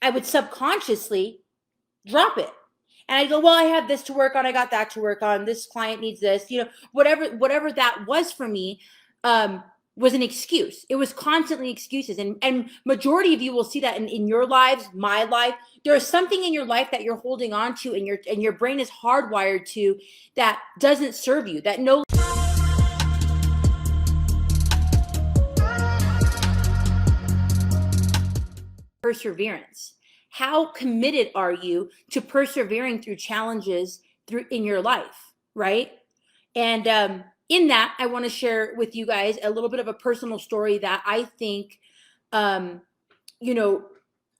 I would subconsciously drop it. And I go, well, I have this to work on. I got that to work on. This client needs this, whatever that was for me, was an excuse. It was constantly excuses. And majority of you will see that in your lives, my life. There is something in your life that you're holding on to and your brain is hardwired to that doesn't serve you, that no perseverance. How committed are you to persevering through challenges in your life, right? And in that, I want to share with you guys a little bit of a personal story that I think, um, you know,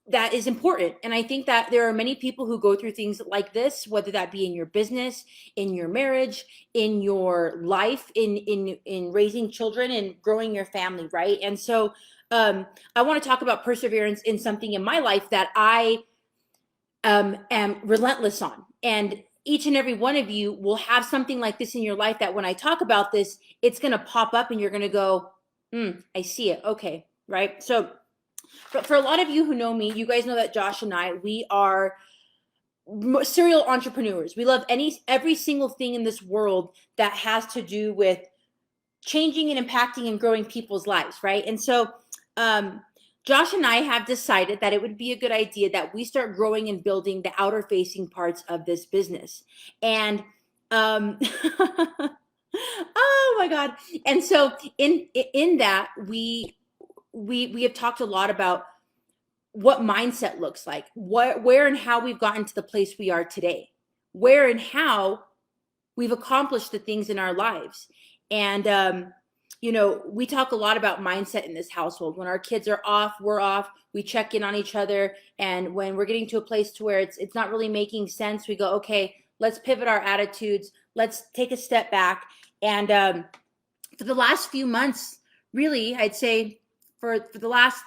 that is important. And I think that there are many people who go through things like this, whether that be in your business, in your marriage, in your life, in raising children and growing your family, right? And so I want to talk about perseverance in something in my life that I am relentless on. And each and every one of you will have something like this in your life that when I talk about this, it's going to pop up and you're going to go, I see it. Okay. Right. So for a lot of you who know me, you guys know that Josh and I, we are serial entrepreneurs. We love every single thing in this world that has to do with changing and impacting and growing people's lives. Right. And so, Josh and I have decided that it would be a good idea that we start growing and building the outer facing parts of this business. And oh my God. And so in that we have talked a lot about what mindset looks like, where and how we've gotten to the place we are today, where and how we've accomplished the things in our lives. And we talk a lot about mindset in this household. When our kids are off, we're off. We check in on each other. And when we're getting to a place to where it's not really making sense, we go, okay, let's pivot our attitudes. Let's take a step back. And for the last few months, really, I'd say for the last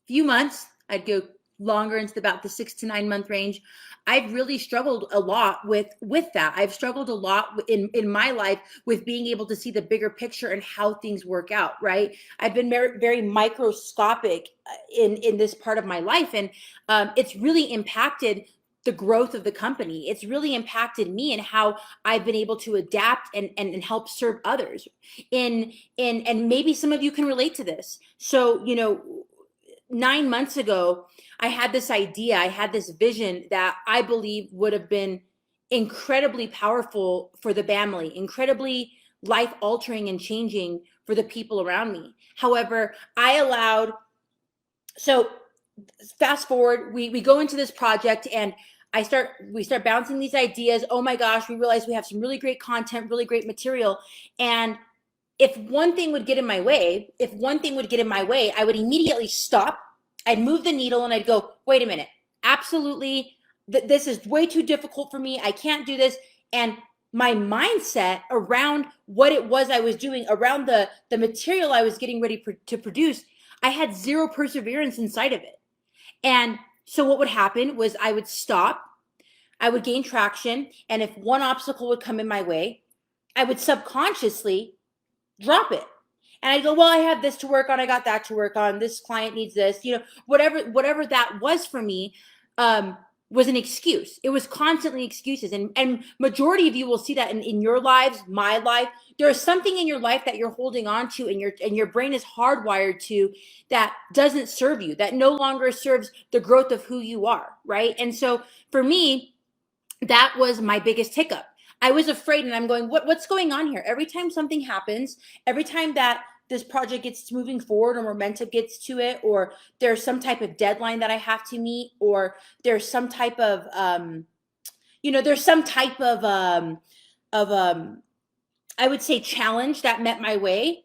few months, I'd go longer into about the 6 to 9 month range. I've really struggled a lot with that. I've struggled a lot in my life with being able to see the bigger picture and how things work out, right? I've been very microscopic in this part of my life. And it's really impacted the growth of the company. It's really impacted me and how I've been able to adapt and help serve others. And maybe some of you can relate to this. So, 9 months ago, I had this idea, I had this vision that I believe would have been incredibly powerful for the family, incredibly life altering and changing for the people around me. However, so fast forward, we go into this project and we start bouncing these ideas. Oh my gosh, we realize we have some really great content, really great material. And if one thing would get in my way, I would immediately stop. I'd move the needle and I'd go, wait a minute, absolutely, this is way too difficult for me. I can't do this. And my mindset around what it was I was doing, around the material I was getting ready to produce, I had zero perseverance inside of it. And so what would happen was I would stop, I would gain traction. And if one obstacle would come in my way, I would subconsciously drop it. And I go, well, I have this to work on. I got that to work on. This client needs this, whatever that was for me, was an excuse. It was constantly excuses. And majority of you will see that in your lives, my life. There is something in your life that you're holding on to and your brain is hardwired to that doesn't serve you, that no longer serves the growth of who you are, right? And so for me, that was my biggest hiccup. I was afraid and I'm going, what's going on here? Every time something happens, every time that this project gets moving forward or momentum gets to it, or there's some type of deadline that I have to meet, or there's some type of, I would say challenge that met my way.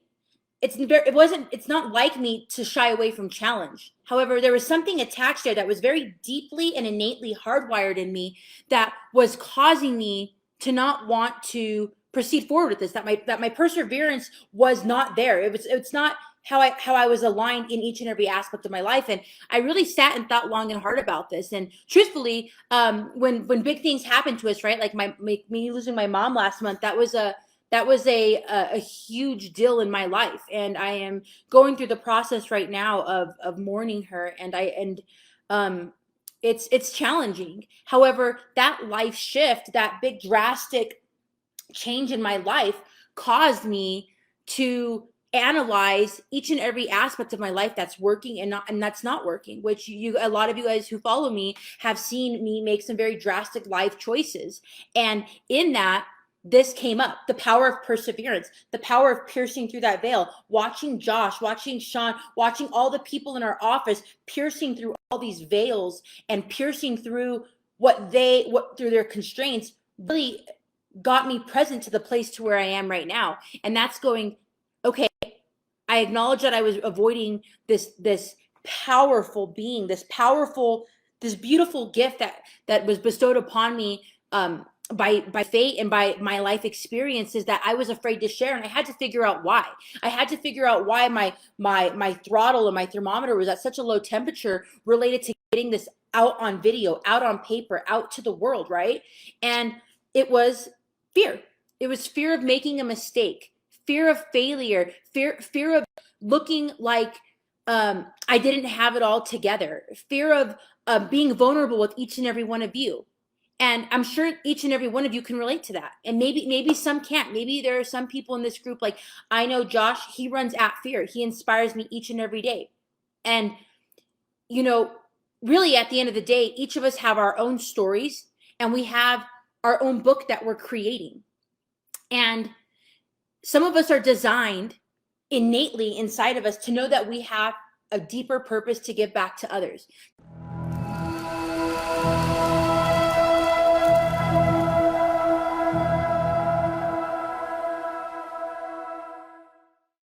It's not like me to shy away from challenge. However, there was something attached there that was very deeply and innately hardwired in me that was causing me to not want to proceed forward with this, that my perseverance was not there. It's not how I was aligned in each and every aspect of my life. And I really sat and thought long and hard about this. And truthfully, when big things happen to us, right? Like me losing my mom last month, that was a huge deal in my life. And I am going through the process right now of mourning her. And um, it's challenging. However, that life shift, that big drastic change in my life, caused me to analyze each and every aspect of my life that's working and that's not working, which you, a lot of you guys who follow me, have seen me make some very drastic life choices. And in that, this came up: the power of perseverance, the power of piercing through that veil, watching Josh, watching Sean, watching all the people in our office piercing through all these veils and piercing through what through their constraints, really got me present to the place to where I am right now. And that's going, okay, I acknowledge that I was avoiding this powerful being, this beautiful gift that was bestowed upon me, by fate and by my life experiences, that I was afraid to share. And I had to figure out why. I had to figure out why my throttle and my thermometer was at such a low temperature, related to getting this out on video, out on paper, out to the world, right? And it was fear. It was fear of making a mistake, fear of failure, fear of looking like, I didn't have it all together, fear of being vulnerable with each and every one of you. And I'm sure each and every one of you can relate to that. And maybe some can't. Maybe there are some people in this group, like, I know Josh, he runs at Fear. He inspires me each and every day. And, you know, really at the end of the day, each of us have our own stories, and we have our own book that we're creating. And some of us are designed innately inside of us to know that we have a deeper purpose to give back to others,